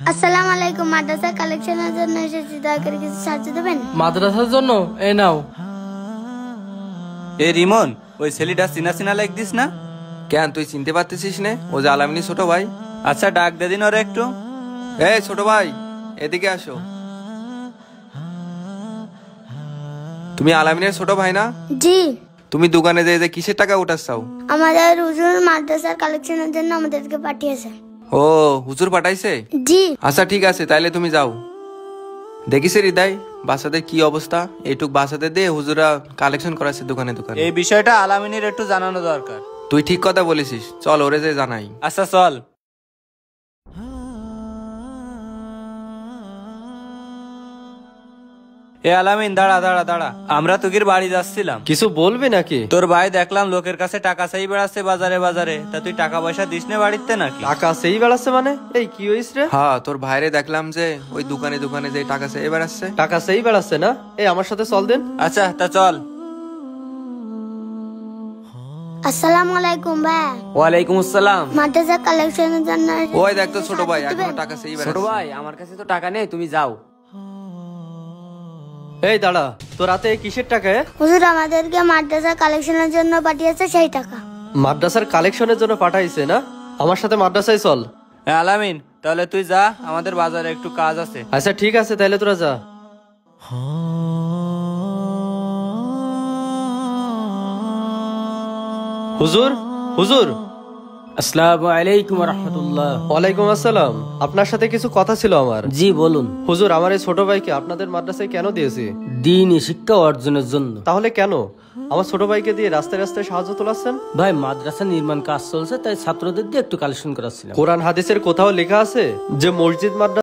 আসসালামু আলাইকুম, মাদ্রাসা কালেকশনের জন্য এসেছি, দয়া করে কিছু সাহায্য দেবেন? মাদ্রাসার জন্য? এই নাও। এ রিমন, ওই ছেলেটা চিনা চিনা লাগতিস না? কেন তুই চিনতে পারতেছিস না? ও যে আলামিনী ছোট ভাই। আচ্ছা, ডাক দে দিন ওরে একটু। এই ছোট ভাই, এদিকে আসো। তুমি আলামিনের ছোট ভাই না? জি। তুমি দোকানে যে কিসের টাকা উঠাচ্ছাও? আমাদের হুজুর মাদ্রাসার কালেকশনের জন্য আমাদেরকে পাঠিয়েছে। ও, হুজুর পাঠাইছে? জি। আচ্ছা ঠিক আছে, তাইলে তুমি যাও। দেখিস হৃদয়, বাচ্চাদের কি অবস্থা, এইটুক বাচ্চাদের দিয়ে হুজুরা কালেকশন করাচ্ছে দোকানে দোকানে। এই বিষয়টা আলামিনের একটু জানানো দরকার। তুই ঠিক কথা বলেছিস, চল ওরে যে জানাই। আচ্ছা চল। এ আলামিন, দাঁড়া দাঁড়া দাঁড়া, আমরা তোকের বাড়ি যাচ্ছিলাম। কিছু বলবি নাকি? তোর ভাই দেখলাম লোকের কাছে টাকা চাই বেড়াচ্ছে বাজারে বাজারে, তা তুই টাকা পয়সা দিস না বাড়িতে নাকি? টাকা সেই বেড়াচ্ছে মানে? এই কি হয়েছে রে? হ্যাঁ, তোর ভাইরে দেখলাম যে ওই দোকানে দোকানে যে টাকা চেয়ে বেড়াচ্ছে। টাকা সেই বেড়াচ্ছে না? এই আমার সাথে চল দেন। আচ্ছা তা চল। আসসালামু আলাইকুম ভাই। ওয়ালাইকুম আসসালাম। মাদ্রাসা কালেকশনের জন্য ওই দেখ তো ছোট ভাই এখনো টাকা চেয়ে ছোট বেড়াচ্ছে। ভাই, আমার কাছে তো টাকা নেই, তুমি যাও। এই দাঁড়া, তোর হাতে কিসের টাকা? হুজুর আমাদেরকে মাদ্রাসা কালেকশনের জন্য পাঠিয়েছে, সেই টাকা। মাদ্রাসার কালেকশনের জন্য পাঠাইছে না? আমার সাথে মাদ্রাসায় চল। হ্যাঁ আলামিন, তাহলে তুই যা, আমাদের বাজারে একটু কাজ আছে। আচ্ছা ঠিক আছে, তাহলে তোরা যা। হুজুর, হুজুর। আসসালামু আলাইকুম ওয়া রাহমাতুল্লাহ। ওয়ালাইকুম আসসালাম। আপনার সাথে কিছু কথা ছিল আমার। জি বলুন। হুজুর, আমার এই ছোট ভাইকে আপনাদের মাদ্রাসায় কেন দিয়েছি? দ্বীনি শিক্ষা অর্জনের জন্য। তাহলে কেন আমার ছোট ভাইকে দিয়ে রাস্তায় রাস্তায় সাহায্য তোলাচ্ছেন? ভাই, মাদ্রাসা নির্মাণ কাজ চলছে, তাই ছাত্রদের দিয়ে একটু কালেকশন করাচ্ছিলাম। কোরআন হাদিসের কোথাও লেখা আছে যে মসজিদ মাদ্রাসা